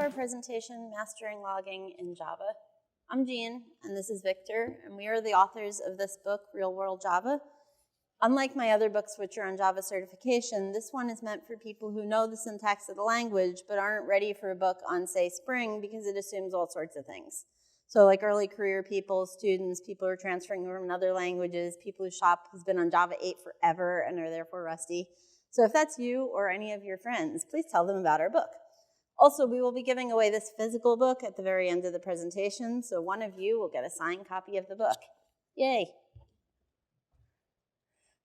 our presentation, Mastering Logging in Java. I'm Jeanne, and this is Victor, and we are the authors of this book, Real World Java. Unlike my other books, which are on Java certification, this one is meant for people who know the syntax of the language, but aren't ready for a book on, say, Spring, because it assumes all sorts of things. So like early career people, students, people who are transferring from other languages, people whose shop has been on Java 8 forever and are therefore rusty. So if that's you or any of your friends, please tell them about our book. Also, we will be giving away this physical book at the very end of the presentation, so one of you will get a signed copy of the book. Yay!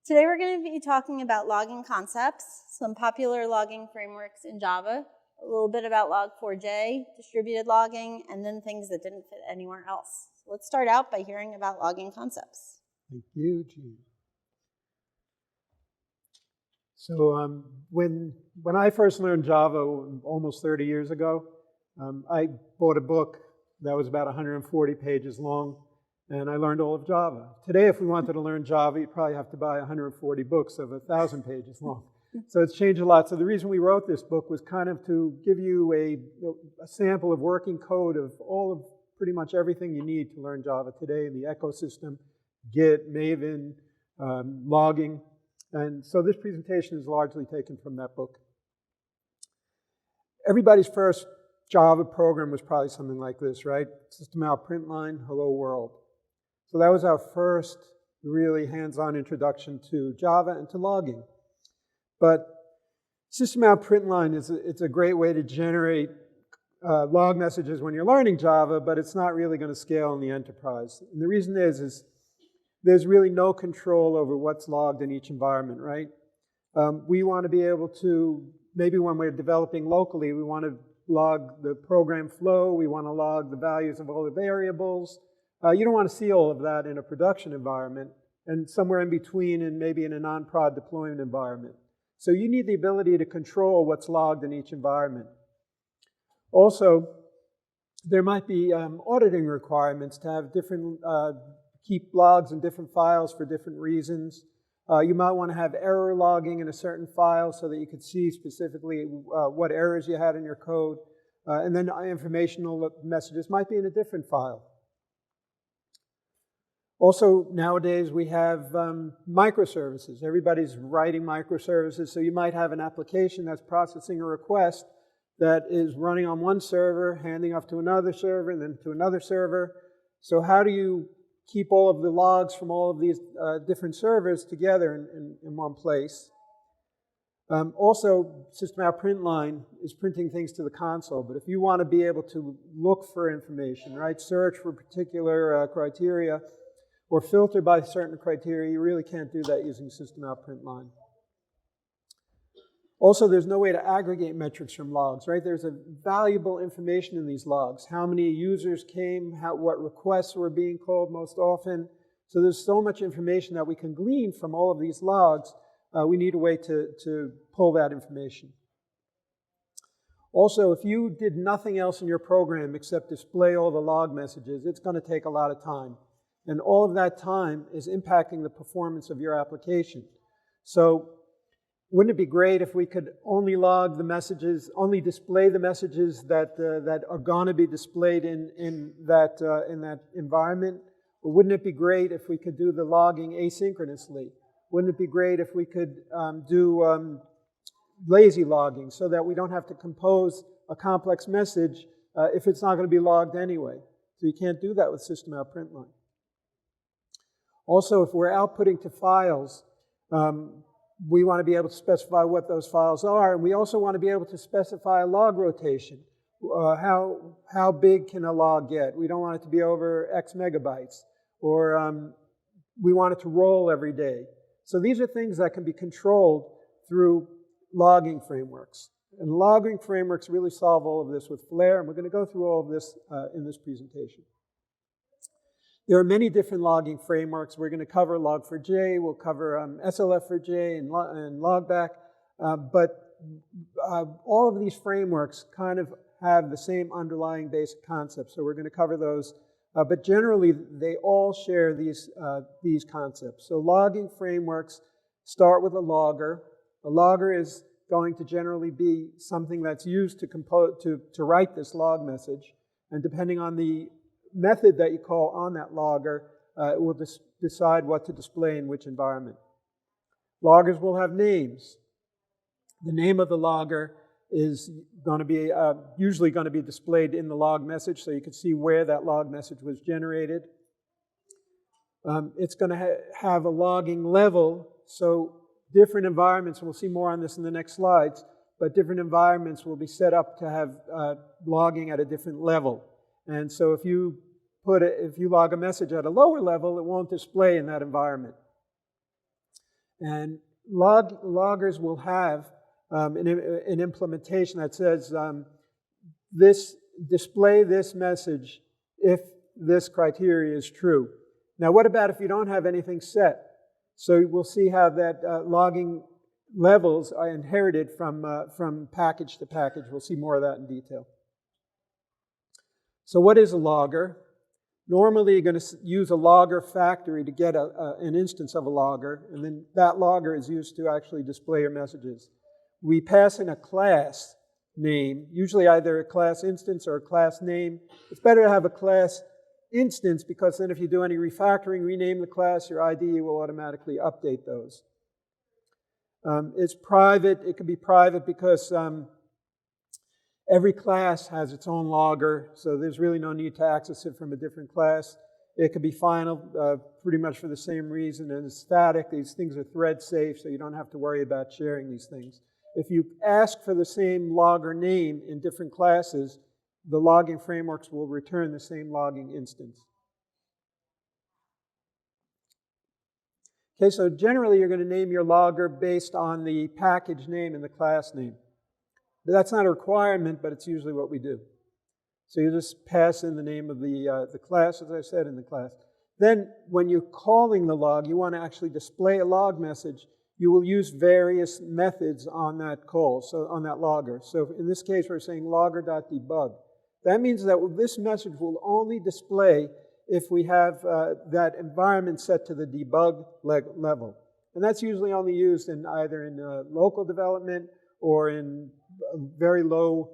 Today we're going to be talking about logging concepts, some popular logging frameworks in Java, a little bit about log4j, distributed logging, and then things that didn't fit anywhere else. So let's start out by hearing about logging concepts. Thank you, Jeanne. So when I first learned Java almost 30 years ago, I bought a book that was about 140 pages long, and I learned all of Java. Today, if we wanted to learn Java, you'd probably have to buy 140 books of 1,000 pages long. So it's changed a lot. So the reason we wrote this book was kind of to give you a sample of working code of all of pretty much everything you need to learn Java today in the ecosystem, Git, Maven, logging. And so this presentation is largely taken from that book. Everybody's first Java program was probably something like this, right? System out print line, hello world. So that was our first really hands-on introduction to Java and to logging. But system out print line it's a great way to generate log messages when you're learning Java, but it's not really going to scale in the enterprise. And the reason is there's really no control over what's logged in each environment, right? We want to be able to, maybe when we're developing locally, we want to log the program flow, we want to log the values of all the variables. You don't want to see all of that in a production environment, and somewhere in between and maybe in a non-prod deployment environment. So you need the ability to control what's logged in each environment. Also, there might be auditing requirements to have different keep logs in different files for different reasons. You might want to have error logging in a certain file so that you could see specifically what errors you had in your code. And then informational messages might be in a different file. Also, nowadays we have microservices. Everybody's writing microservices, so you might have an application that's processing a request that is running on one server, handing off to another server, and then to another server. So how do you keep all of the logs from all of these different servers together in one place? Also, system out print line is printing things to the console, but if you want to be able to look for information, right, search for particular criteria, or filter by certain criteria, you really can't do that using system out print line. Also, there's no way to aggregate metrics from logs, right? There's a valuable information in these logs. How many users came, what requests were being called most often. So there's so much information that we can glean from all of these logs. We need a way to pull that information. Also, if you did nothing else in your program except display all the log messages, it's going to take a lot of time. And all of that time is impacting the performance of your application. So wouldn't it be great if we could only log the messages, only display the messages that are going to be displayed in that environment? Or wouldn't it be great if we could do the logging asynchronously? Wouldn't it be great if we could do lazy logging so that we don't have to compose a complex message if it's not going to be logged anyway? So you can't do that with system out print line. Also, if we're outputting to files, we want to be able to specify what those files are, and we also want to be able to specify a log rotation. How big can a log get? We don't want it to be over X megabytes, or we want it to roll every day. So these are things that can be controlled through logging frameworks. And logging frameworks really solve all of this with Flare, and we're going to go through all of this in this presentation. There are many different logging frameworks. We're going to cover log4j, we'll cover SLF4j and logback, but all of these frameworks kind of have the same underlying basic concepts, so we're going to cover those. But generally, they all share these concepts. So logging frameworks start with a logger. A logger is going to generally be something that's used to write this log message. And depending on the method that you call on that logger, it will decide what to display in which environment. Loggers will have names. The name of the logger is going to be usually going to be displayed in the log message, so you can see where that log message was generated. It's going to have a logging level, so different environments, and we'll see more on this in the next slides, but different environments will be set up to have logging at a different level. And so if you log a message at a lower level, it won't display in that environment. And loggers will have an implementation that says display this message if this criteria is true. Now, what about if you don't have anything set? So we'll see how that logging levels are inherited from package to package. We'll see more of that in detail. So what is a logger? Normally, you're going to use a logger factory to get an instance of a logger, and then that logger is used to actually display your messages. We pass in a class name, usually either a class instance or a class name. It's better to have a class instance because then if you do any refactoring, rename the class, your IDE will automatically update those. It's private. It can be private because every class has its own logger, so there's really no need to access it from a different class. It could be final, pretty much for the same reason, and it's static. These things are thread safe, so you don't have to worry about sharing these things. If you ask for the same logger name in different classes, the logging frameworks will return the same logging instance. Okay, so generally you're going to name your logger based on the package name and the class name. But that's not a requirement, but it's usually what we do. So you just pass in the name of the class, as I said, in the class. Then when you're calling the log, you want to actually display a log message. You will use various methods on that call, so on that logger. So in this case, we're saying logger.debug. That means that this message will only display if we have that environment set to the debug level. And that's usually only used in either in local development or in very low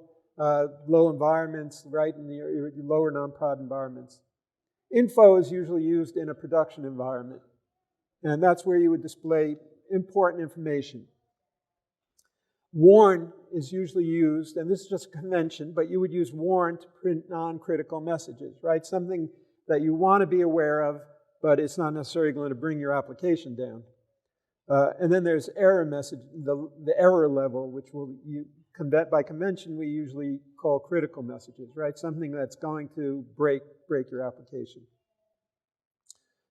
environments, right, in the lower non-prod environments. Info is usually used in a production environment. And that's where you would display important information. Warn is usually used, and this is just a convention, but you would use warn to print non-critical messages, right? Something that you want to be aware of, but it's not necessarily going to bring your application down. And then there's error message, the error level, which by convention we usually call critical messages, right? Something that's going to break your application.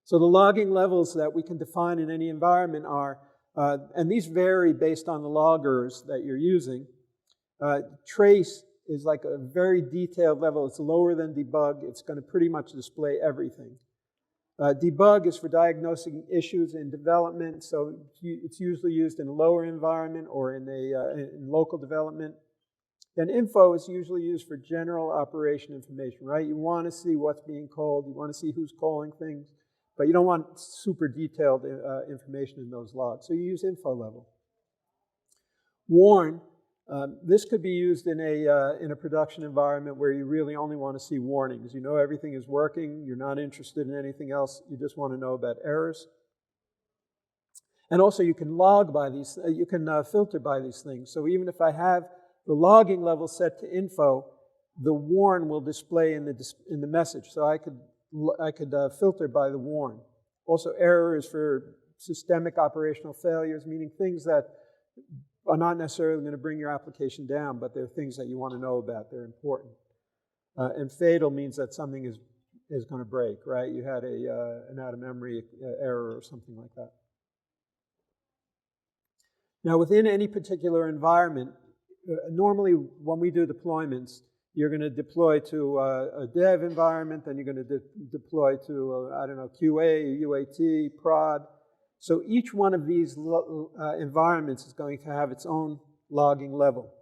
So the logging levels that we can define in any environment are, and these vary based on the loggers that you're using. Trace is like a very detailed level. It's lower than debug. It's going to pretty much display everything. Debug is for diagnosing issues in development, so it's usually used in a lower environment or in local development. Then info is usually used for general operation information, right? You want to see what's being called. You want to see who's calling things. But you don't want super detailed information in those logs. So you use info level. Warn, this could be used in a production environment where you really only want to see warnings. You know everything is working. You're not interested in anything else. You just want to know about errors. And also you can log by these. You can filter by these things. So even if I have the logging level set to info, the warn will display in the message. So I could filter by the warn. Also, error is for systemic operational failures, meaning things that are not necessarily going to bring your application down, but they're things that you want to know about. They're important. And fatal means that something is going to break, right? You had an out-of-memory error or something like that. Now, within any particular environment, normally when we do deployments, you're going to deploy to a dev environment, then you're going to deploy to, I don't know, QA, UAT, prod. So each one of these environments is going to have its own logging level.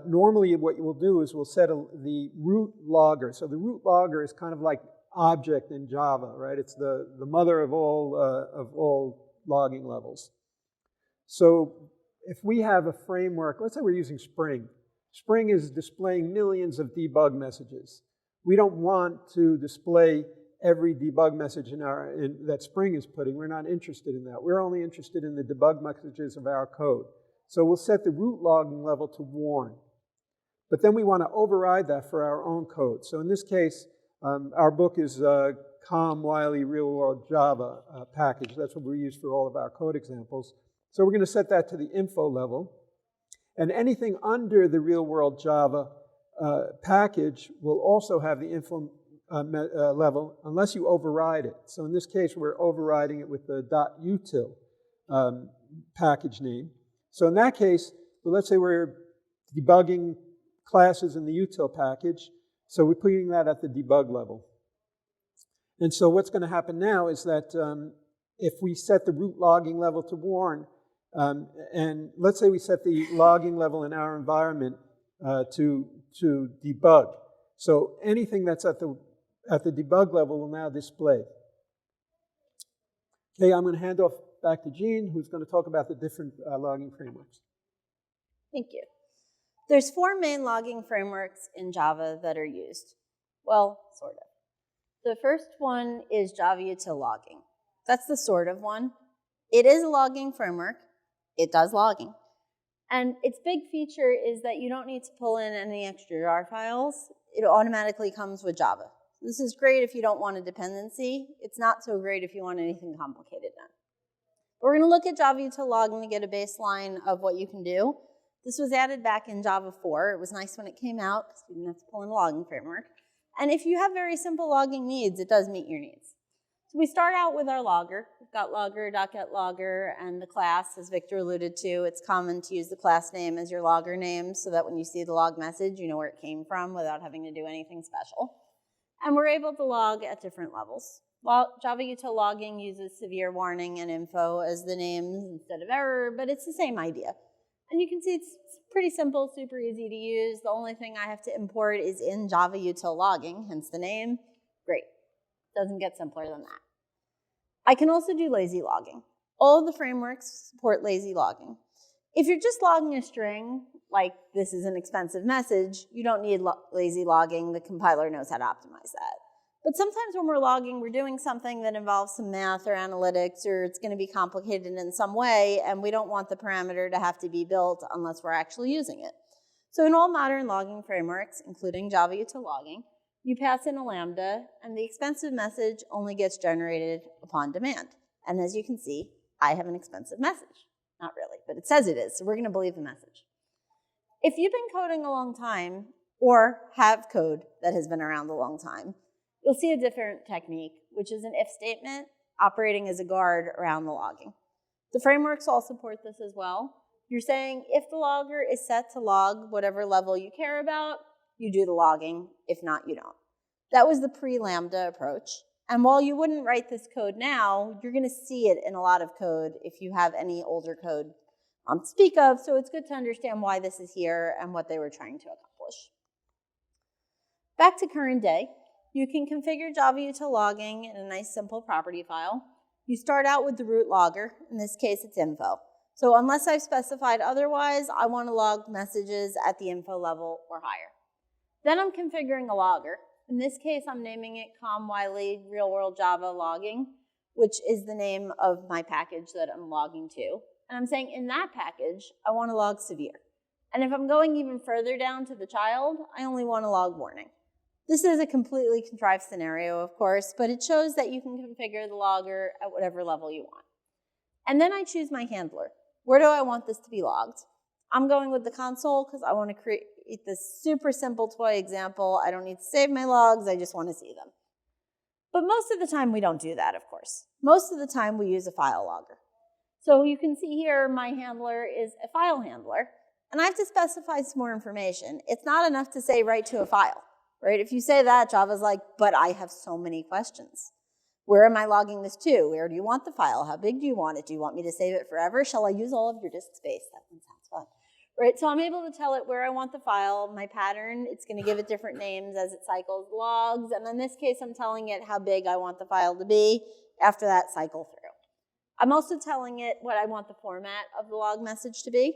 Normally what you will do is we'll set the root logger. So the root logger is kind of like object in Java, right? It's the mother of all logging levels. So if we have a framework, let's say we're using Spring. Spring is displaying millions of debug messages. We don't want to display every debug message that Spring is putting. We're not interested in that. We're only interested in the debug messages of our code. So we'll set the root logging level to warn. But then we want to override that for our own code. So in this case, our book is COM Wiley Real World Java package. That's what we use for all of our code examples. So we're going to set that to the info level. And anything under the Real World Java package will also have the info level unless you override it. So in this case, we're overriding it with the .util package name. So in that case, well, let's say we're debugging classes in the util package. So we're putting that at the debug level. And so what's going to happen now is that if we set the root logging level to warn, and let's say we set the logging level in our environment to debug. So anything that's at the debug level will now display. Okay, I'm going to hand off back to Jeanne, who's going to talk about the different logging frameworks. Thank you. There's 4 main logging frameworks in Java that are used. Well, sort of. The first one is Java Util Logging. That's the sort of one. It is a logging framework. It does logging. And its big feature is that you don't need to pull in any extra jar files. It automatically comes with Java. This is great if you don't want a dependency. It's not so great if you want anything complicated done. We're going to look at Java Util Logging to get a baseline of what you can do. This was added back in Java 4. It was nice when it came out because we didn't have to pull in a logging framework. And if you have very simple logging needs, it does meet your needs. So we start out with our logger. We've got logger.getLogger and the class, as Victor alluded to. It's common to use the class name as your logger name so that when you see the log message, you know where it came from without having to do anything special. And we're able to log at different levels. Well, Java Util Logging uses severe warning and info as the names instead of error, but it's the same idea. And you can see it's pretty simple, super easy to use. The only thing I have to import is in Java Util Logging, hence the name. Great. Doesn't get simpler than that. I can also do lazy logging. All of the frameworks support lazy logging. If you're just logging a string, like this is an expensive message, you don't need lazy logging. The compiler knows how to optimize that. But sometimes when we're logging, we're doing something that involves some math or analytics, or it's going to be complicated in some way, and we don't want the parameter to have to be built unless we're actually using it. So in all modern logging frameworks, including Java Util Logging, you pass in a lambda, and the expensive message only gets generated upon demand. And as you can see, I have an expensive message. Not really, but it says it is, so we're going to believe the message. If you've been coding a long time, or have code that has been around a long time, you'll see a different technique, which is an if statement operating as a guard around the logging. The frameworks all support this as well. You're saying if the logger is set to log whatever level you care about, you do the logging. If not, you don't. That was the pre-Lambda approach. And while you wouldn't write this code now, you're going to see it in a lot of code if you have any older code to speak of. So it's good to understand why this is here and what they were trying to accomplish. Back to current day. You can configure Java Util Logging in a nice simple property file. You start out with the root logger. In this case, it's info. So unless I've specified otherwise, I want to log messages at the info level or higher. Then I'm configuring a logger. In this case, I'm naming it COM Wiley Real World Java Logging, which is the name of my package that I'm logging to. And I'm saying in that package, I want to log severe. And if I'm going even further down to the child, I only want to log warning. This is a completely contrived scenario, of course, but it shows that you can configure the logger at whatever level you want. And then I choose my handler. Where do I want this to be logged? I'm going with the console because I want to create this super simple toy example. I don't need to save my logs, I just want to see them. But most of the time we don't do that, of course. Most of the time we use a file logger. So you can see here my handler is a file handler, and I have to specify some more information. It's not enough to say write to a file. Right? If you say that, Java's like, but I have so many questions. Where am I logging this to? Where do you want the file? How big do you want it? Do you want me to save it forever? Shall I use all of your disk space? That one sounds fun. Right? So I'm able to tell it where I want the file, my pattern. It's going to give it different names as it cycles logs. And in this case, I'm telling it how big I want the file to be. After that, cycle through. I'm also telling it what I want the format of the log message to be.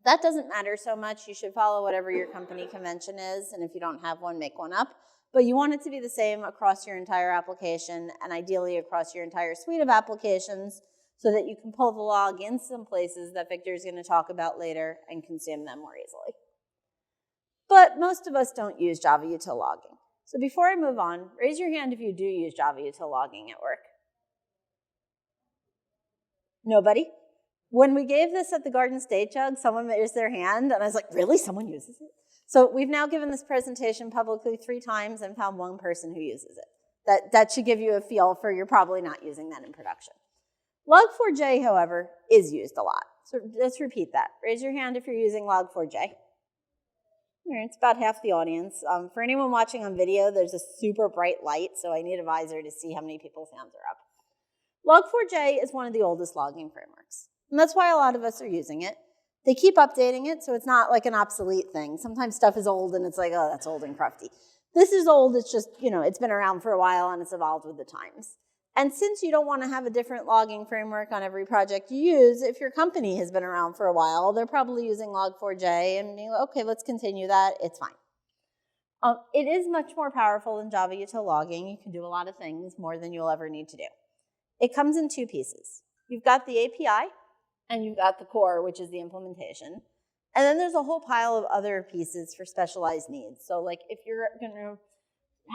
That doesn't matter so much. You should follow whatever your company convention is, and if you don't have one, make one up. But you want it to be the same across your entire application, and ideally across your entire suite of applications, so that you can pull the log in some places that Victor is going to talk about later and consume them more easily. But most of us don't use Java util logging. So before I move on, raise your hand if you do use Java util logging at work. Nobody? When we gave this at the Garden State Jug, someone raised their hand, and I was like, really? Someone uses it? So we've now given this presentation publicly 3 times and found 1 person who uses it. That should give you a feel for you're probably not using that in production. Log4j, however, is used a lot. So let's repeat that. Raise your hand if you're using Log4j. It's about half the audience. For anyone watching on video, there's a super bright light, so I need a visor to see how many people's hands are up. Log4j is one of the oldest logging frameworks, and that's why a lot of us are using it. They keep updating it, so it's not like an obsolete thing. Sometimes stuff is old and it's like, oh, that's old and crufty. This is old, it's just, it's been around for a while and it's evolved with the times. And since you don't want to have a different logging framework on every project you use, if your company has been around for a while, they're probably using Log4j and being like, okay, let's continue that, it's fine. It is much more powerful than Java util logging. You can do a lot of things, more than you'll ever need to do. It comes in 2 pieces. You've got the API, and you've got the core, which is the implementation. And then there's a whole pile of other pieces for specialized needs. So like if you're going to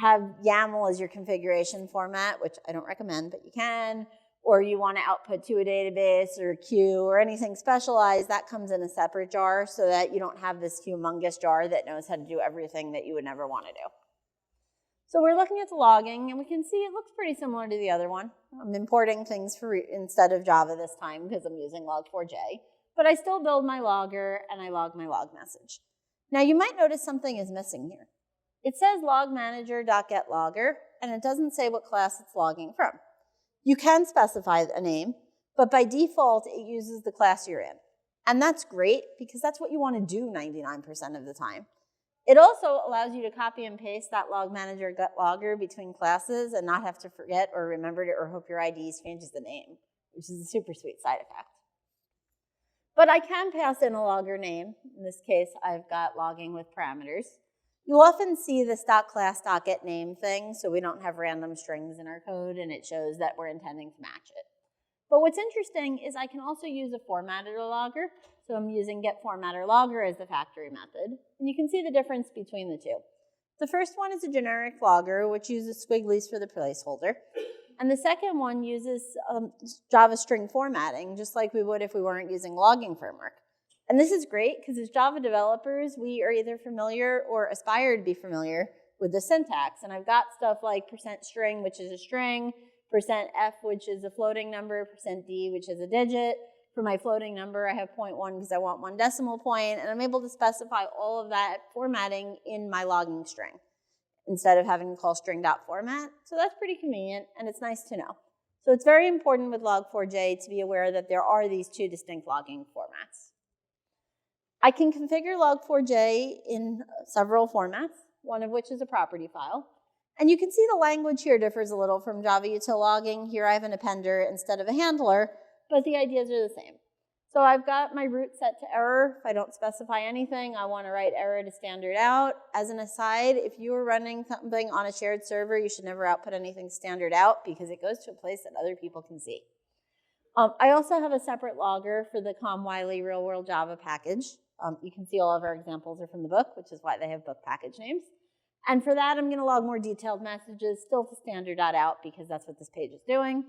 have YAML as your configuration format, which I don't recommend, but you can, or you want to output to a database or a queue or anything specialized, that comes in a separate jar so that you don't have this humongous jar that knows how to do everything that you would never want to do. So we're looking at the logging, and we can see it looks pretty similar to the other one. I'm importing things instead of Java this time because I'm using Log4j. But I still build my logger, and I log my log message. Now, you might notice something is missing here. It says logmanager.getLogger, and it doesn't say what class it's logging from. You can specify a name, but by default, it uses the class you're in. And that's great, because that's what you want to do 99% of the time. It also allows you to copy and paste that logmanager.getLogger between classes and not have to forget or remember to or hope your IDE changes the name, which is a super sweet side effect. But I can pass in a logger name. In this case, I've got logging with parameters. You'll often see this .class.getName thing, so we don't have random strings in our code, and it shows that we're intending to match it. But what's interesting is I can also use a formatter logger. So I'm using getFormatterLogger as the factory method. And you can see the difference between the 2. The first one is a generic logger, which uses squigglies for the placeholder. And the second one uses Java string formatting, just like we would if we weren't using logging framework. And this is great, because as Java developers, we are either familiar or aspire to be familiar with the syntax. And I've got stuff like %string, which is a string, %f, which is a floating number, %d, which is a digit. For my floating number, I have 0.1 because I want 1 decimal point, and I'm able to specify all of that formatting in my logging string instead of having to call string.format. So that's pretty convenient, and it's nice to know. So it's very important with Log4j to be aware that there are these 2 distinct logging formats. I can configure Log4j in several formats, one of which is a property file. And you can see the language here differs a little from Java util logging. Here I have an appender instead of a handler, but the ideas are the same. So I've got my root set to error. If I don't specify anything, I want to write error to standard out. As an aside, if you are running something on a shared server, you should never output anything standard out because it goes to a place that other people can see. I also have a separate logger for the com-wiley real-world Java package. You can see all of our examples are from the book, which is why they have book package names. And for that, I'm going to log more detailed messages, still to standard.out, because that's what this page is doing.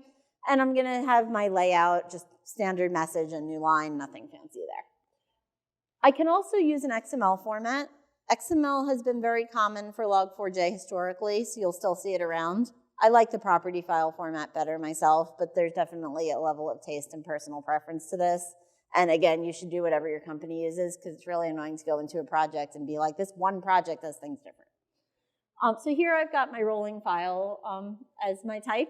And I'm going to have my layout, just standard message, a new line, nothing fancy there. I can also use an XML format. XML has been very common for Log4j historically, so you'll still see it around. I like the property file format better myself, but there's definitely a level of taste and personal preference to this. And again, you should do whatever your company uses, because it's really annoying to go into a project and be like, this one project does things different. So here I've got my rolling file as my type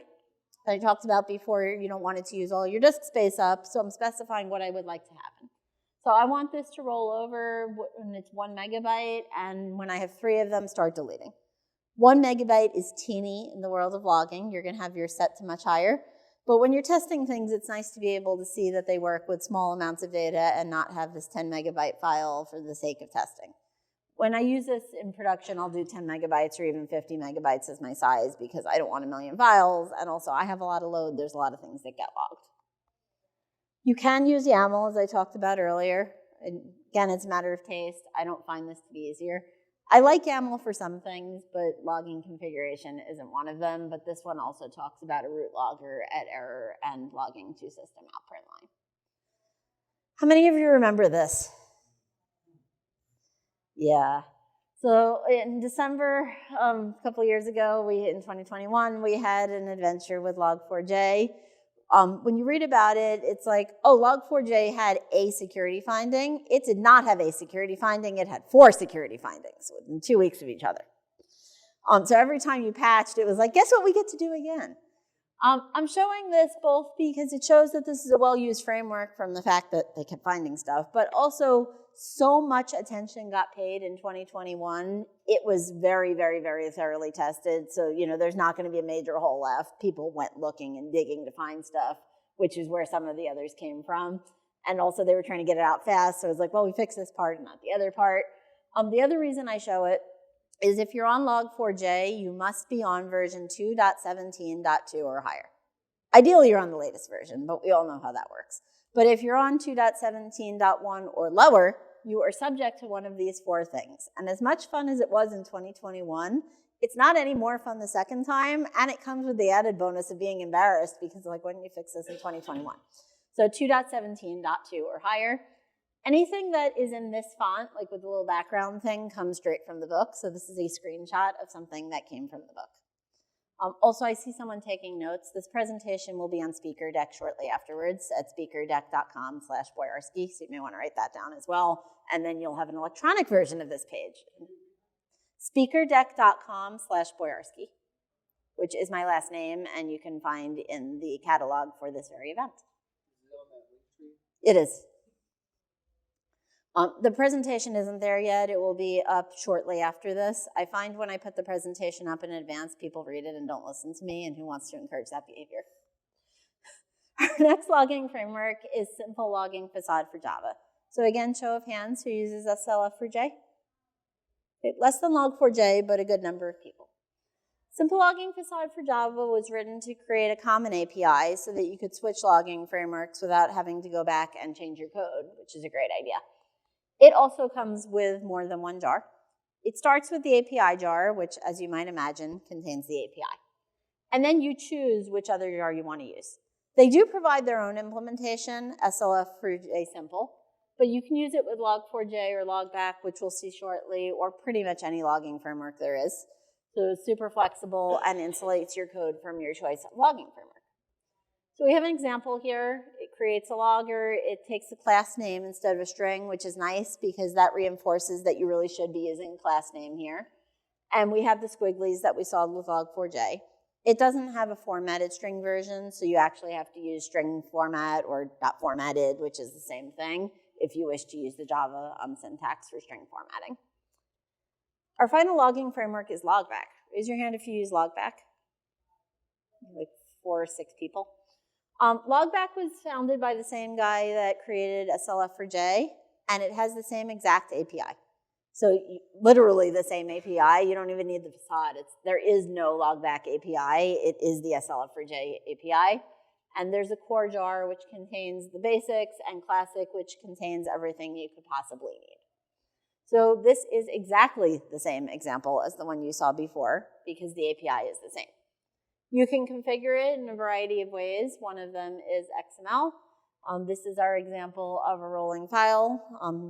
that I talked about before. You don't want it to use all your disk space up, so I'm specifying what I would like to happen. So I want this to roll over when it's 1 megabyte, and when I have 3 of them, start deleting. 1 megabyte is teeny in the world of logging. You're going to have yours set to much higher. But when you're testing things, it's nice to be able to see that they work with small amounts of data and not have this 10 megabyte file for the sake of testing. When I use this in production, I'll do 10 megabytes or even 50 megabytes as my size because I don't want a million files, and also I have a lot of load. There's a lot of things that get logged. You can use YAML, as I talked about earlier. Again, it's a matter of taste. I don't find this to be easier. I like YAML for some things, but logging configuration isn't one of them. But this one also talks about a root logger at error and logging to system out print line. How many of you remember this? Yeah. So in December, a couple years ago, in 2021, we had an adventure with Log4j. When you read about it, it's like, oh, Log4j had a security finding. It did not have a security finding. It had 4 security findings within 2 weeks of each other. So every time you patched, it was like, guess what we get to do again? I'm showing this both because it shows that this is a well-used framework from the fact that they kept finding stuff, but also so much attention got paid in 2021. It was very, very, very thoroughly tested. So, there's not going to be a major hole left. People went looking and digging to find stuff, which is where some of the others came from. And also they were trying to get it out fast. So it was like, well, we fixed this part and not the other part. The other reason I show it is if you're on Log4j, you must be on version 2.17.2 or higher. Ideally, you're on the latest version, but we all know how that works. But if you're on 2.17.1 or lower, you are subject to one of these 4 things. And as much fun as it was in 2021, it's not any more fun the second time, and it comes with the added bonus of being embarrassed because, like, why didn't you fix this in 2021? So 2.17.2 or higher. Anything that is in this font, like with the little background thing, comes straight from the book. So this is a screenshot of something that came from the book. Also, I see someone taking notes. This presentation will be on Speaker Deck shortly afterwards at speakerdeck.com/Boyarsky, so you may want to write that down as well, and then you'll have an electronic version of this page. Speakerdeck.com/Boyarsky, which is my last name, and you can find in the catalog for this very event. It is. The presentation isn't there yet. It will be up shortly after this. I find when I put the presentation up in advance, people read it and don't listen to me, and who wants to encourage that behavior? Our next logging framework is Simple Logging Facade for Java. So again, show of hands, who uses SLF4j? Less than Log4j, but a good number of people. Simple Logging Facade for Java was written to create a common API so that you could switch logging frameworks without having to go back and change your code, which is a great idea. It also comes with more than one jar. It starts with the API jar, which, as you might imagine, contains the API. And then you choose which other jar you want to use. They do provide their own implementation, SLF4j Simple, but you can use it with Log4j or Logback, which we'll see shortly, or pretty much any logging framework there is. So it's super flexible and insulates your code from your choice of logging framework. So we have an example here. It creates a logger. It takes a class name instead of a string, which is nice because that reinforces that you really should be using class name here. And we have the squigglies that we saw with Log4j. It doesn't have a formatted string version, so you actually have to use string format or dot formatted, which is the same thing, if you wish to use the Java syntax for string formatting. Our final logging framework is Logback. Raise your hand if you use Logback. Like 4 or 6 people. Logback was founded by the same guy that created SLF4j, and it has the same exact API. So literally the same API. You don't even need the facade. There is no Logback API. It is the SLF4j API. And there's a core jar which contains the basics and classic, which contains everything you could possibly need. So this is exactly the same example as the one you saw before because the API is the same. You can configure it in a variety of ways. One of them is XML. This is our example of a rolling file.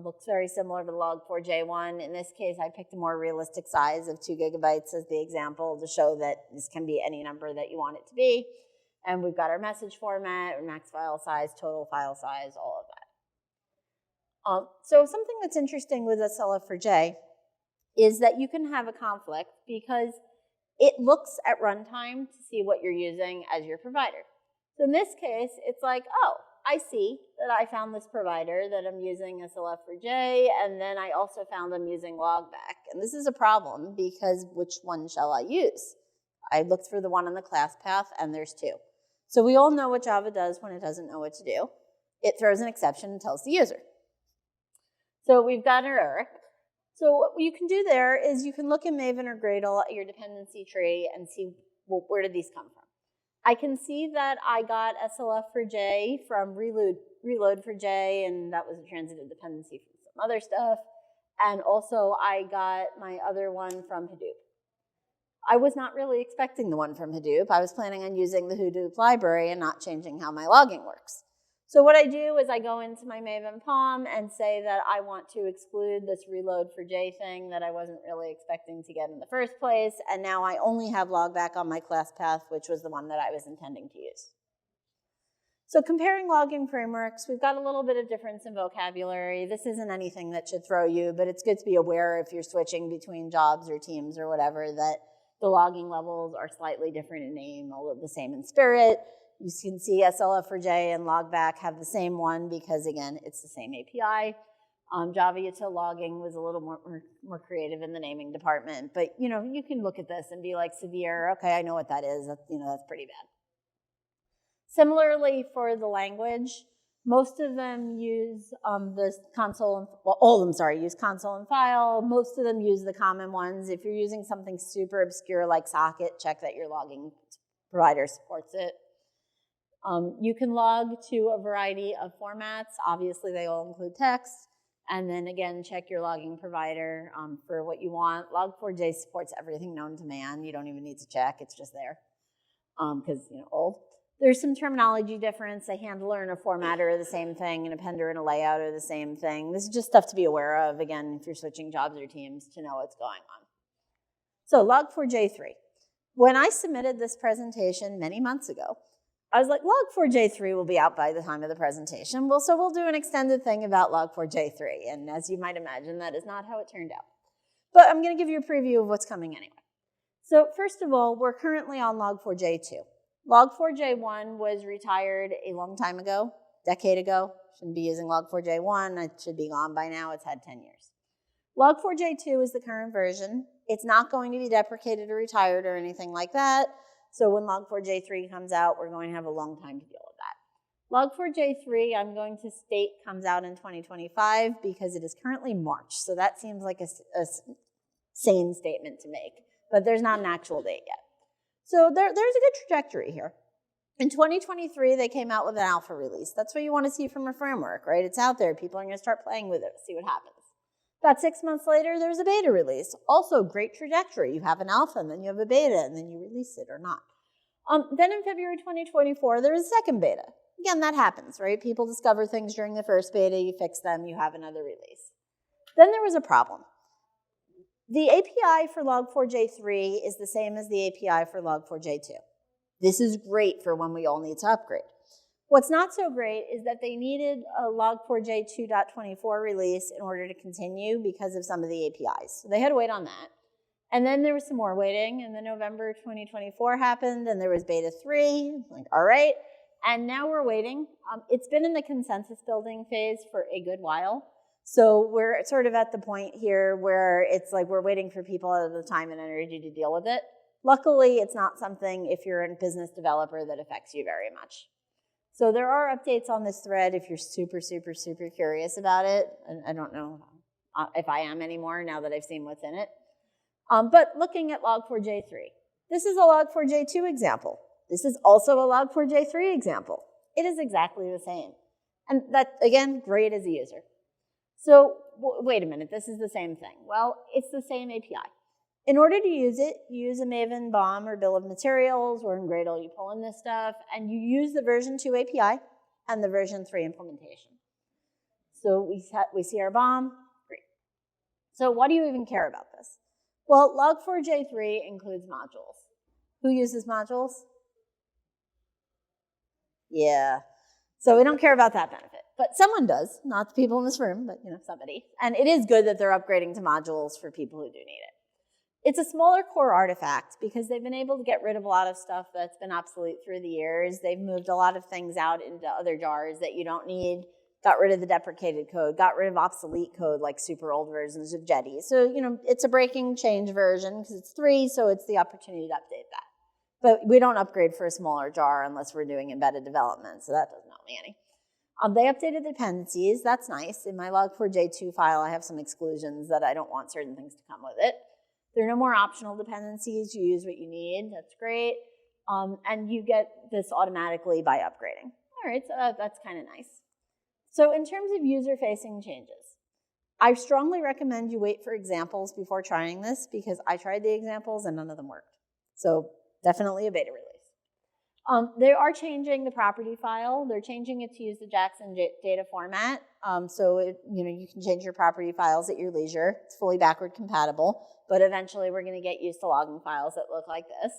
Looks very similar to the Log4j one. In this case, I picked a more realistic size of 2 gigabytes as the example to show that this can be any number that you want it to be. And we've got our message format, max file size, total file size, all of that. So something that's interesting with SLF4j is that you can have a conflict because it looks at runtime to see what you're using as your provider. So in this case, it's like, oh, I see that I found this provider that I'm using SLF4j, and then I also found I'm using Logback. And this is a problem because which one shall I use? I looked for the one on the class path, and there's 2. So we all know what Java does when it doesn't know what to do. It throws an exception and tells the user. So we've got our error. So what you can do there is you can look in Maven or Gradle at your dependency tree and see, well, where did these come from? I can see that I got SLF for J from reload for J, and that was a transitive dependency from some other stuff. And also I got my other one from Hadoop. I was not really expecting the one from Hadoop. I was planning on using the Hadoop library and not changing how my logging works. So what I do is I go into my Maven POM and say that I want to exclude this reload for J thing that I wasn't really expecting to get in the first place, and now I only have logback on my class path, which was the one that I was intending to use. So comparing logging frameworks, we've got a little bit of difference in vocabulary. This isn't anything that should throw you, but it's good to be aware if you're switching between jobs or teams or whatever that the logging levels are slightly different in name, although the same in spirit. You can see SLF for J and logback have the same one because, again, it's the same API. Java util logging was a little more creative in the naming department. But, you know, you can look at this and be like, severe, okay, I know what that is. That's, you know, that's pretty bad. Similarly, for the language, most of them use the console, well, all of them, sorry, use console and file. Most of them use the common ones. If you're using something super obscure like socket, check that your logging provider supports it. You can log to a variety of formats. Obviously, they all include text. And then again, check your logging provider for what you want. Log4j supports everything known to man. You don't even need to check. It's just there because, you know, old. There's some terminology difference. A handler and a formatter are the same thing. An appender and a layout are the same thing. This is just stuff to be aware of, again, if you're switching jobs or teams to know what's going on. So log4j3. When I submitted this presentation many months ago, I was like, log4j3 will be out by the time of the presentation. Well, so we'll do an extended thing about log4j3. And as you might imagine, that is not how it turned out. But I'm going to give you a preview of what's coming anyway. So first of all, we're currently on log4j2. Log4j1 was retired a long time ago, decade ago. Shouldn't be using log4j1. It should be gone by now. It's had 10 years. Log4j2 is the current version. It's not going to be deprecated or retired or anything like that. So when log4j3 comes out, we're going to have a long time to deal with that. Log4j3, I'm going to state, comes out in 2025 because it is currently March. So that seems like a sane statement to make. But there's not an actual date yet. So there's a good trajectory here. In 2023, they came out with an alpha release. That's what you want to see from a framework, right? It's out there. People are going to start playing with it, see what happens. About 6 months later, there's a beta release. Also, great trajectory. You have an alpha, and then you have a beta, and then you release it or not. Then in February 2024, there is a second beta. Again, that happens, right? People discover things during the first beta. You fix them. You have another release. Then there was a problem. The API for log4j3 is the same as the API for log4j2. This is great for when we all need to upgrade. What's not so great is that they needed a log4j2.24 release in order to continue because of some of the APIs. So they had to wait on that. And then there was some more waiting, and then November 2024 happened, and there was beta 3. Like, all right. And now we're waiting. It's been in the consensus building phase for a good while. So we're sort of at the point here where it's like we're waiting for people out of the time and energy to deal with it. Luckily, it's not something, if you're a business developer, that affects you very much. So there are updates on this thread if you're super, super, super curious about it. And I don't know if I am anymore now that I've seen what's in it. But looking at log4j3, this is a log4j2 example. This is also a log4j3 example. It is exactly the same. And that, again, great as a user. So wait a minute, this is the same thing. Well, it's the same API. In order to use it, you use a Maven BOM or bill of materials, or in Gradle you pull in this stuff, and you use the version 2 API and the version 3 implementation. So we see our BOM, great. So why do you even care about this? Well, log4j3 includes modules. Who uses modules? Yeah. So we don't care about that benefit. But someone does, not the people in this room, but somebody. And it is good that they're upgrading to modules for people who do need it. It's a smaller core artifact because they've been able to get rid of a lot of stuff that's been obsolete through the years. They've moved a lot of things out into other jars that you don't need, got rid of the deprecated code, got rid of obsolete code like super old versions of Jetty. So, it's a breaking change version because it's 3, so it's the opportunity to update that. But we don't upgrade for a smaller jar unless we're doing embedded development, so that doesn't help me any. They updated the dependencies. That's nice. In my log4j2 file, I have some exclusions that I don't want certain things to come with it. There are no more optional dependencies. You use what you need. That's great. And you get this automatically by upgrading. All right, so that's kind of nice. So in terms of user-facing changes, I strongly recommend you wait for examples before trying this because I tried the examples and none of them worked. So definitely a beta release. They are changing the property file. They're changing it to use the Jackson data format. So you can change your property files at your leisure. It's fully backward compatible, but eventually we're going to get used to logging files that look like this.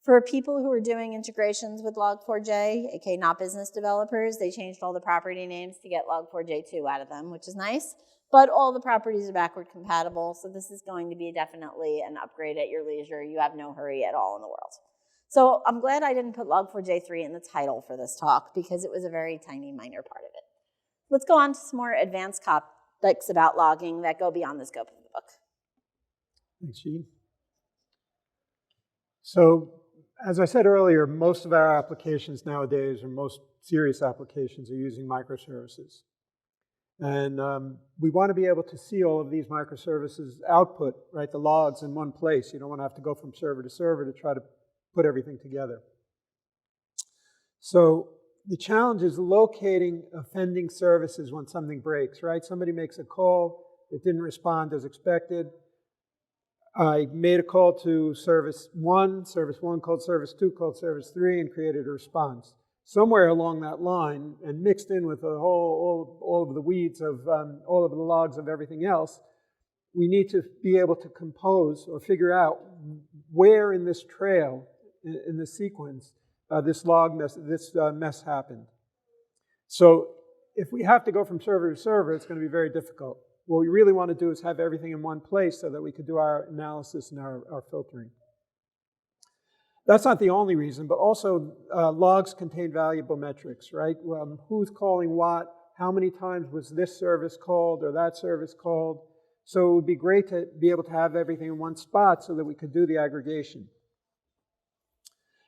For people who are doing integrations with log4j, aka not business developers, they changed all the property names to get log4j2 out of them, which is nice. But all the properties are backward compatible, so this is going to be definitely an upgrade at your leisure. You have no hurry at all in the world. So I'm glad I didn't put log4j3 in the title for this talk because it was a very tiny, minor part of it. Let's go on to some more advanced topics about logging that go beyond the scope of the book. Thanks, Jeanne. So, as I said earlier, most of our applications nowadays, or most serious applications, are using microservices. And we want to be able to see all of these microservices output, right, the logs in one place. You don't want to have to go from server to server to try to put everything together. So the challenge is locating offending services when something breaks, right? Somebody makes a call, it didn't respond as expected. I made a call to service 1 called service 2, called service 3, and created a response. Somewhere along that line, and mixed in with all of the weeds of all of the logs of everything else, we need to be able to compose or figure out where in this trail, in this sequence, this mess happened. So if we have to go from server to server, it's going to be very difficult. What we really want to do is have everything in one place so that we could do our analysis and our filtering. That's not the only reason, but also logs contain valuable metrics, right? Who's calling what, how many times was this service called or that service called. So it would be great to be able to have everything in one spot so that we could do the aggregation.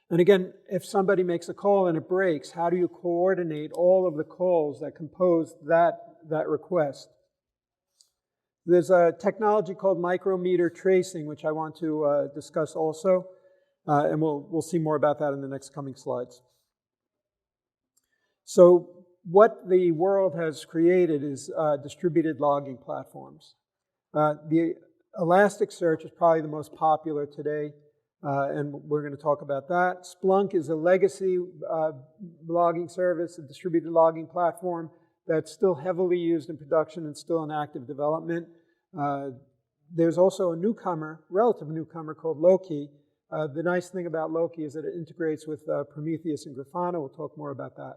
And again, if somebody makes a call and it breaks, how do you coordinate all of the calls that compose that request? There's a technology called micrometer tracing, which I want to discuss also. And we'll see more about that in the next coming slides. So what the world has created is distributed logging platforms. The Elasticsearch is probably the most popular today, and we're going to talk about that. Splunk is a legacy logging service, a distributed logging platform that's still heavily used in production and still in active development. There's also a newcomer, relative newcomer, called Loki. The nice thing about Loki is that it integrates with Prometheus and Grafana. We'll talk more about that.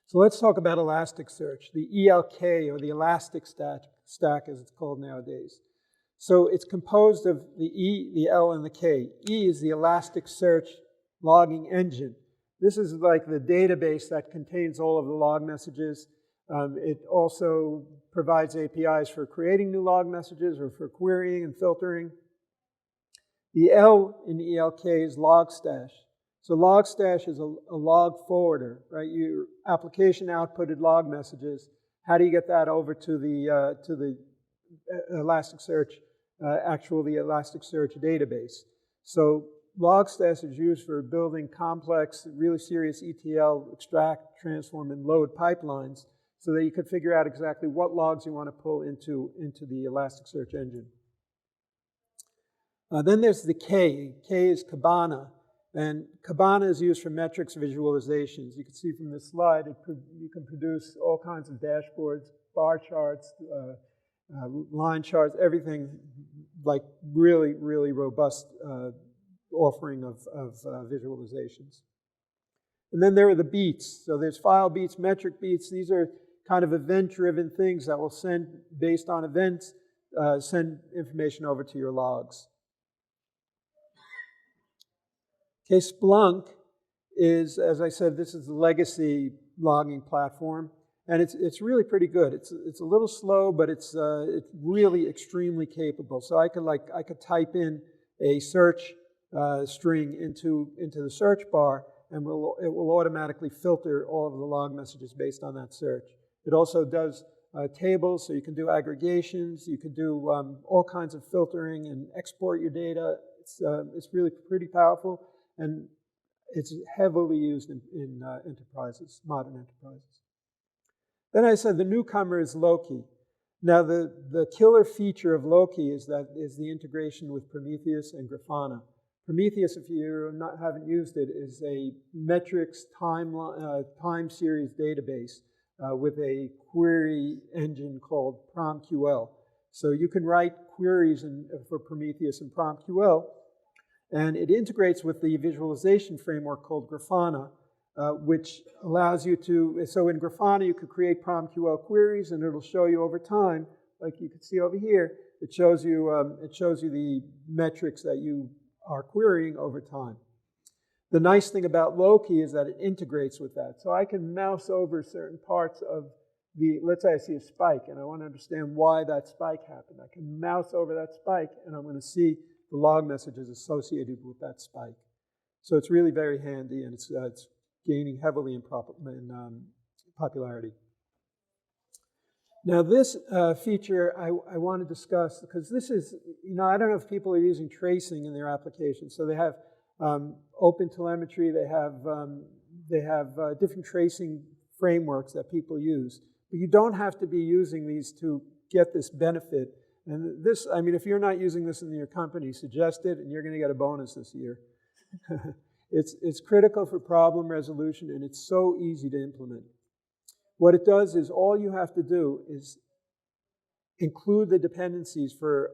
So let's talk about Elasticsearch, the ELK, or the Elastic Stack as it's called nowadays. So it's composed of the E, the L, and the K. E is the Elasticsearch logging engine. This is like the database that contains all of the log messages. It also provides APIs for creating new log messages or for querying and filtering. The L in ELK is Logstash. So Logstash is a log forwarder, right? Your application outputted log messages. How do you get that over to the Elasticsearch, the Elasticsearch database? So Logstash is used for building complex, really serious ETL, extract, transform, and load pipelines so that you could figure out exactly what logs you want to pull into the Elasticsearch engine. Then there's the K. K is Kibana. And Kibana is used for metrics visualizations. You can see from this slide, you can produce all kinds of dashboards, bar charts, line charts, everything like really, really robust offering of visualizations. And then there are the beats. So there's file beats, metric beats. These are kind of event-driven things that will send, based on events, send information over to your logs. Okay, Splunk is, as I said, this is the legacy logging platform, and it's really pretty good. It's a little slow, but it's really extremely capable. So I could type in a search string into the search bar, and it will automatically filter all of the log messages based on that search. It also does tables, so you can do aggregations, you can do all kinds of filtering and export your data. It's really pretty powerful, and it's heavily used in enterprises, modern enterprises. Then I said the newcomer is Loki. Now the killer feature of Loki is the integration with Prometheus and Grafana. Prometheus, if you haven't used it, is a metrics time series database with a query engine called PromQL. So you can write queries for Prometheus and PromQL, and it integrates with the visualization framework called Grafana, which allows you to, so in Grafana you could create PromQL queries, and it'll show you over time, like you can see over here, it shows you the metrics that you are querying over time. The nice thing about Loki is that it integrates with that. So I can mouse over certain parts of let's say I see a spike and I want to understand why that spike happened. I can mouse over that spike and I'm going to see the log messages associated with that spike. So it's really very handy, and it's gaining heavily in popularity. Now this feature I want to discuss, because this is, I don't know if people are using tracing in their applications. So they have open telemetry, they have different tracing frameworks that people use. But you don't have to be using these to get this benefit. And this, if you're not using this in your company, suggest it, and you're going to get a bonus this year. It's critical for problem resolution, and it's so easy to implement. What it does is all you have to do is include the dependencies for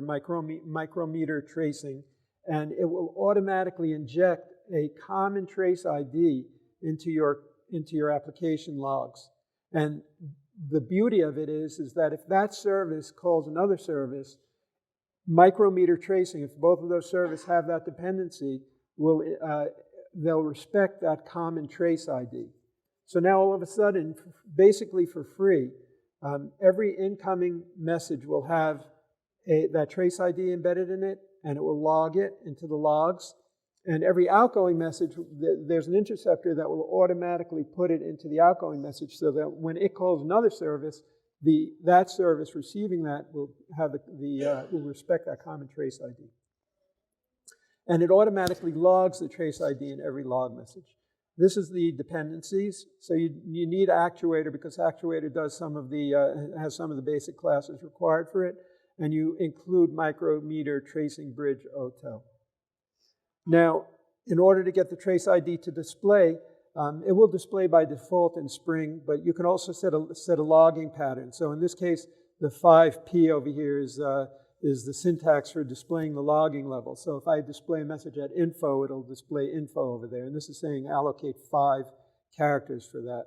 micrometer tracing, and it will automatically inject a common trace ID into your application logs. And the beauty of it is that if that service calls another service, micrometer tracing, if both of those services have that dependency, they'll respect that common trace ID. So now all of a sudden, basically for free, every incoming message will have that trace ID embedded in it, and it will log it into the logs. And every outgoing message, there's an interceptor that will automatically put it into the outgoing message, so that when it calls another service, that service receiving that will have will respect that common trace ID. And it automatically logs the trace ID in every log message. This is the dependencies. So you need Actuator, because Actuator does has some of the basic classes required for it. And you include micrometer tracing bridge OTEL. Now, in order to get the trace ID to display, it will display by default in Spring, but you can also set a logging pattern. So in this case, the 5P over here is the syntax for displaying the logging level. So if I display a message at info, it'll display info over there. And this is saying allocate 5 characters for that.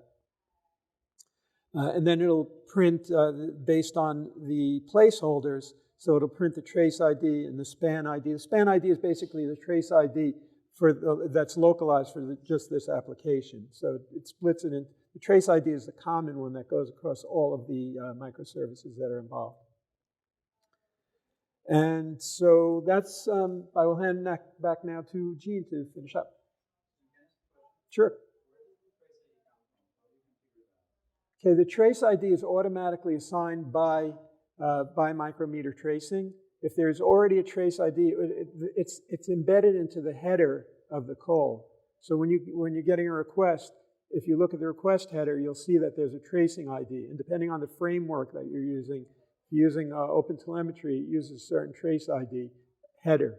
And then it'll print based on the placeholders. So it'll print the trace ID and the span ID. The span ID is basically the trace ID that's localized for just this application. So it splits it in. The trace ID is the common one that goes across all of the microservices that are involved. And so that's, I will hand back now to Jeanne to finish up. Sure. Okay, the trace ID is automatically assigned by micrometer tracing. If there's already a trace ID, it's embedded into the header of the call. So when you're getting a request, if you look at the request header, you'll see that there's a tracing ID. And depending on the framework that you're using, if you're using OpenTelemetry, it uses a certain trace ID header.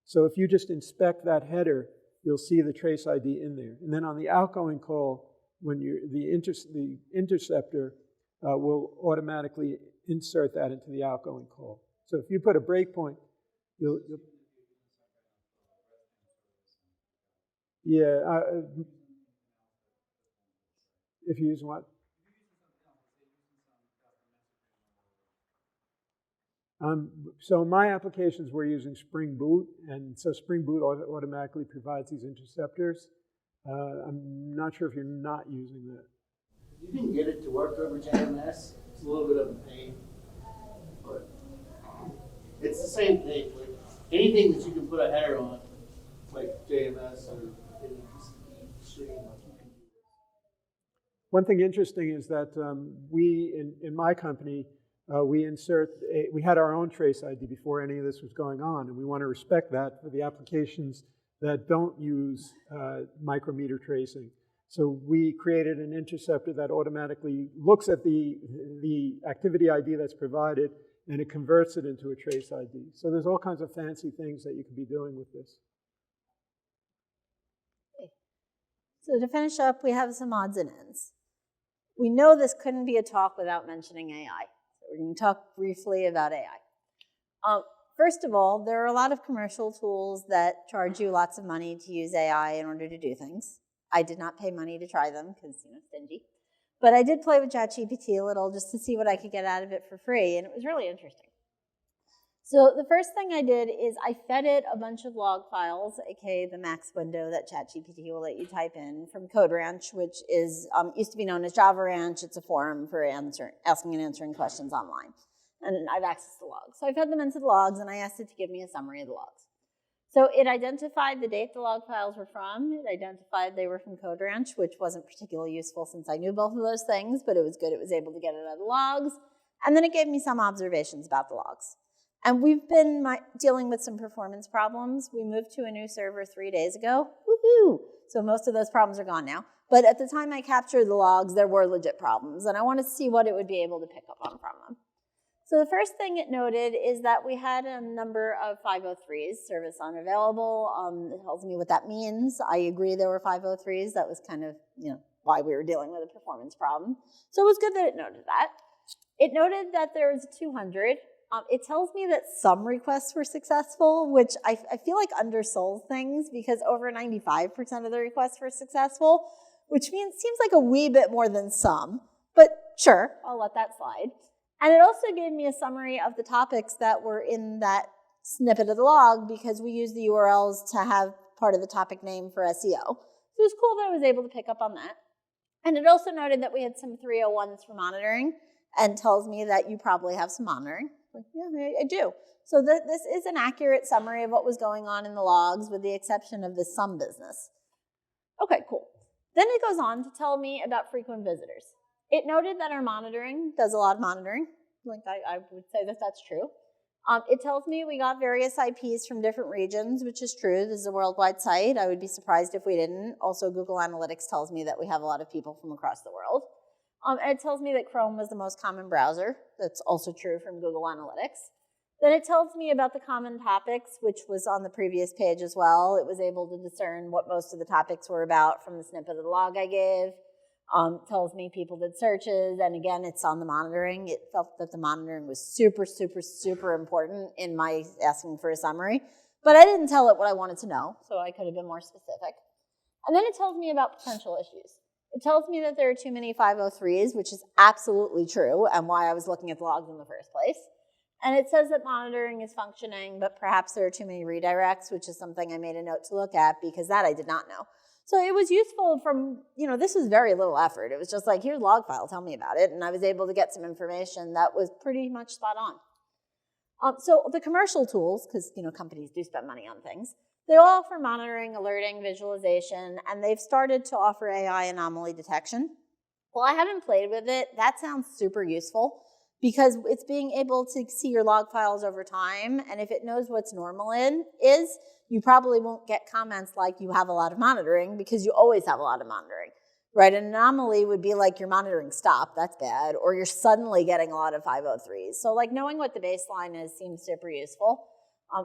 So if you just inspect that header, you'll see the trace ID in there. And then on the outgoing call, when the interceptor will automatically insert that into the outgoing call. So if you put a breakpoint, you'll if you use what? So in my applications, we're using Spring Boot, and so Spring Boot automatically provides these interceptors. I'm not sure if you're not using that. You can get it to work over JMS. It's a little bit of a pain, but it's the same thing. anything that you can put a header on, like JMS or any stream, like you can do this. One thing interesting is that we, in my company, we had our own trace ID before any of this was going on, and we want to respect that for the applications that don't use micrometer tracing. So we created an interceptor that automatically looks at the activity ID that's provided, and it converts it into a trace ID. So there's all kinds of fancy things that you can be doing with this. So to finish up, we have some odds and ends. We know this couldn't be a talk without mentioning AI. So we're going to talk briefly about AI. First of all, there are a lot of commercial tools that charge you lots of money to use AI in order to do things. I did not pay money to try them because, stingy. But I did play with ChatGPT a little just to see what I could get out of it for free, and it was really interesting. So the first thing I did is I fed it a bunch of log files, aka the max window that ChatGPT will let you type in, from CodeRanch, which is used to be known as Java Ranch. It's a forum for asking and answering questions online. And I have access to logs. So I fed them into the logs, and I asked it to give me a summary of the logs. So it identified the date the log files were from. It identified they were from CodeRanch, which wasn't particularly useful since I knew both of those things, but it was good it was able to get it out of the logs. And then it gave me some observations about the logs. And we've been dealing with some performance problems. We moved to a new server 3 days ago. Woohoo! So most of those problems are gone now. But at the time I captured the logs, there were legit problems, and I wanted to see what it would be able to pick up on from them. So the first thing it noted is that we had a number of 503s, service unavailable. It tells me what that means. I agree there were 503s. That was kind of, why we were dealing with a performance problem. So it was good that it noted that. It noted that there was 200. It tells me that some requests were successful, which I feel like undersold things because over 95% of the requests were successful, which seems like a wee bit more than some. But sure, I'll let that slide. And it also gave me a summary of the topics that were in that snippet of the log because we use the URLs to have part of the topic name for SEO. So it was cool that I was able to pick up on that. And it also noted that we had some 301s for monitoring and tells me that you probably have some monitoring. Like, yeah, I do. So this is an accurate summary of what was going on in the logs with the exception of the some business. Okay, cool. Then it goes on to tell me about frequent visitors. It noted that our monitoring does a lot of monitoring. Like I would say that that's true. It tells me we got various IPs from different regions, which is true. This is a worldwide site. I would be surprised if we didn't. Also, Google Analytics tells me that we have a lot of people from across the world. And it tells me that Chrome was the most common browser. That's also true from Google Analytics. Then it tells me about the common topics, which was on the previous page as well. It was able to discern what most of the topics were about from the snippet of the log I gave. Tells me people did searches, and again, it's on the monitoring. It felt that the monitoring was super, super, super important in my asking for a summary, but I didn't tell it what I wanted to know, so I could have been more specific. And then it tells me about potential issues. It tells me that there are too many 503s, which is absolutely true, and why I was looking at the logs in the first place. And it says that monitoring is functioning, but perhaps there are too many redirects, which is something I made a note to look at because that I did not know. So it was useful from, this was very little effort. It was just like, here's log file, tell me about it. And I was able to get some information that was pretty much spot on. So the commercial tools, because companies do spend money on things, they all offer monitoring, alerting, visualization, and they've started to offer AI anomaly detection. Well, I haven't played with it. That sounds super useful because it's being able to see your log files over time, and if it knows what's normal is, you probably won't get comments like you have a lot of monitoring because you always have a lot of monitoring, right? An anomaly would be like your monitoring stopped, that's bad, or you're suddenly getting a lot of 503s. So like knowing what the baseline is seems super useful.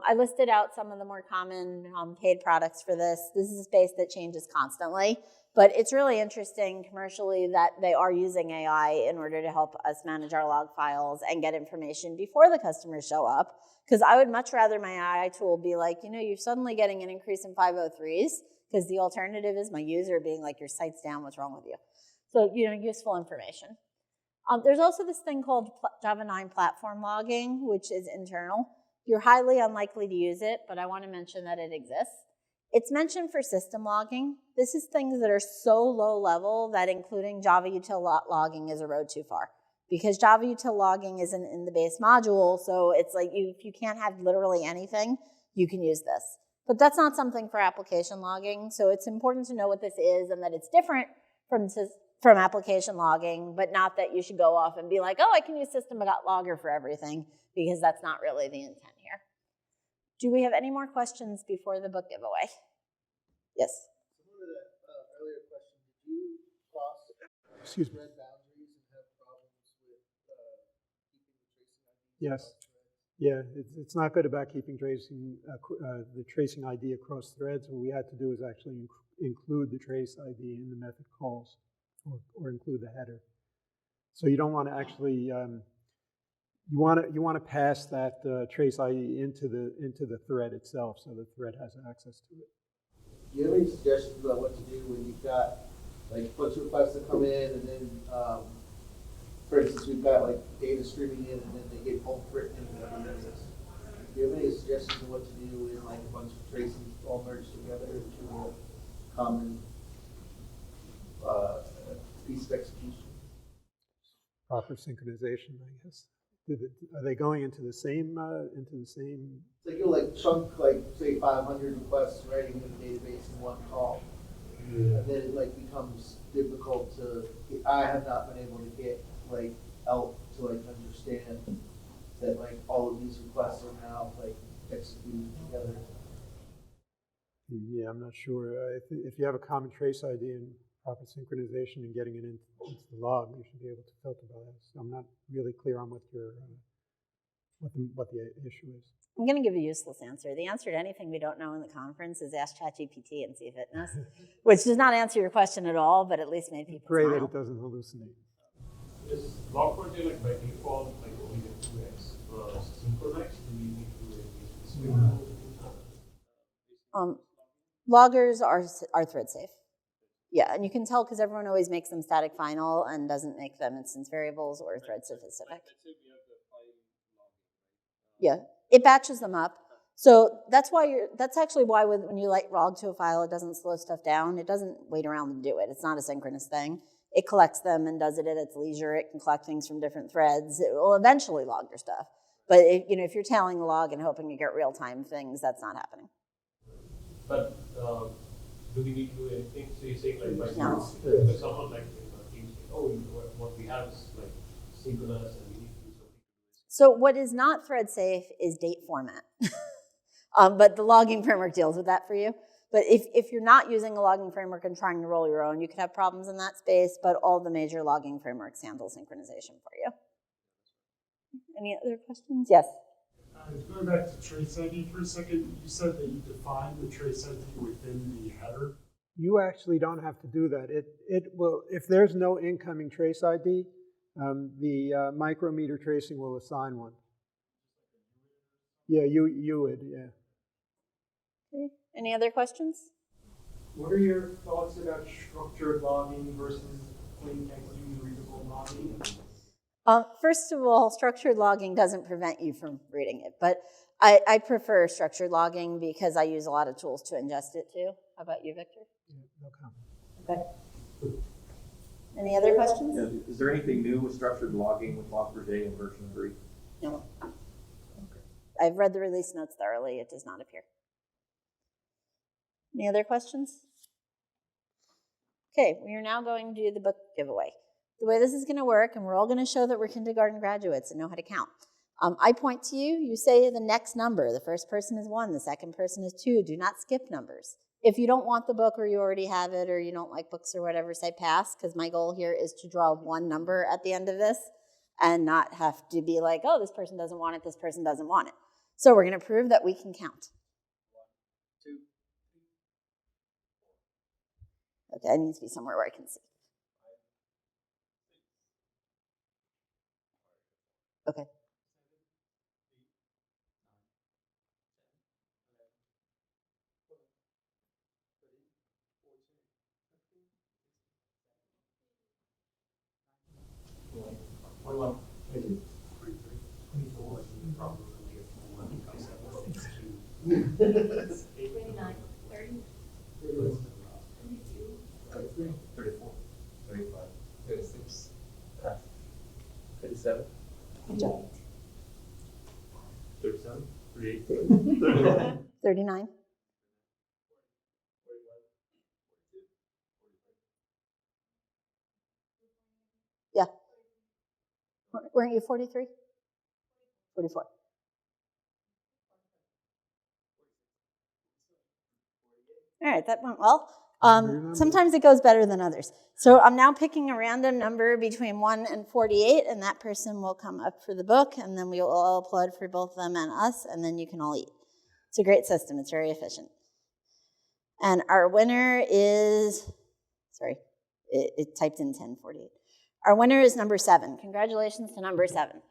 I listed out some of the more common paid products for this. This is a space that changes constantly, but it's really interesting commercially that they are using AI in order to help us manage our log files and get information before the customers show up. Because I would much rather my AI tool be like, you're suddenly getting an increase in 503s, because the alternative is my user being like, your site's down, what's wrong with you? So, useful information. There's also this thing called Java 9 platform logging, which is internal. You're highly unlikely to use it, but I want to mention that it exists. It's mentioned for system logging. This is things that are so low level that including Java util logging is a road too far. Because Java util logging isn't in the base module, so it's like if you can't have literally anything, you can use this. But that's not something for application logging, so it's important to know what this is and that it's different from application logging, but not that you should go off and be like, oh, I can use system.logger for everything, because that's not really the intent here. Do we have any more questions before the book giveaway? Yes? Similar to that earlier question, did you cross Excuse me. thread boundaries and have problems with keeping the tracing ID? Yes. Yeah, it's not good about keeping the tracing ID across threads. What we had to do is actually include the trace ID in the method calls, or include the header. So you don't want to actually you want to pass that trace ID into the thread itself, so the thread has access to it. Do you have any suggestions about what to do when you've got like a bunch of requests that come in, and then for instance, we've got like data streaming in, and then they get home written in Devnexus. Do you have any suggestions on what to do when like a bunch of traces all merged together into a common piece of execution? Proper synchronization, I guess. Are they going into the same Like you'll like chunk like say 500 requests writing in the database in one call, and then it like becomes difficult to. I have not been able to get like out to like understand that like all of these requests are now like executed together. Yeah, I'm not sure. If you have a common trace ID and proper synchronization and getting it into the log, you should be able to filter by that. So I'm not really clear on what the issue is. I'm going to give a useless answer. The answer to anything we don't know in the conference is ask ChatGPT and see if it knows, which does not answer your question at all, but at least made people Pray smile. that it doesn't hallucinate. Is log4j like by default like only the 2x synchronized? Do we need to do anything? Loggers are thread safe. Yeah, and you can tell because everyone always makes them static final and doesn't make them instance variables or thread specific. Yeah, it batches them up. So that's actually why when you log to a file, it doesn't slow stuff down. It doesn't wait around to do it. It's not a synchronous thing. It collects them and does it at its leisure. It can collect things from different threads. It will eventually log your stuff. But if you're tailing the log and hoping to get real-time things, that's not happening. But do we need to do anything? So you're saying like by No. because someone like teams say, oh, what we have is like synchronous and we need to do something. So what is not thread safe is date format. But the logging framework deals with that for you. But if you're not using a logging framework and trying to roll your own, you could have problems in that space, but all the major logging frameworks handle synchronization for you. Any other questions? Yes? Going back to trace ID for a second, you said that you defined the trace ID within the header. You actually don't have to do that. It will, if there's no incoming trace ID, the micrometer tracing will assign one. Yeah, you would, yeah. Okay. Any other questions? What are your thoughts about structured logging versus plain text readable logging? First of all, structured logging doesn't prevent you from reading it, but I prefer structured logging because I use a lot of tools to ingest it too. How about you, Victor? Yeah, no comment. Okay. Any other questions? Yeah, is there anything new with structured logging with Log4j in version 3? No. I've read the release notes thoroughly. It does not appear. Any other questions? Okay, we are now going to do the book giveaway. The way this is going to work, and we're all going to show that we're kindergarten graduates and know how to count. I point to you, you say the next number. The first person is 1, the second person is 2. Do not skip numbers. If you don't want the book or you already have it or you don't like books or whatever, say pass, because my goal here is to draw one number at the end of this and not have to be like, oh, this person doesn't want it, this person doesn't want it. So we're going to prove that we can count. 1, 2. Okay, it needs to be somewhere where I can see. Okay. Create. 39. Yeah. Weren't you 43? 44. All right, that went well. Sometimes it goes better than others. So I'm now picking a random number between 1 and 48, and that person will come up for the book, and then we will all applaud for both them and us, and then you can all eat. It's a great system. It's very efficient. And our winner is, sorry, it typed in 1048. Our winner is number 7. Congratulations to number 7.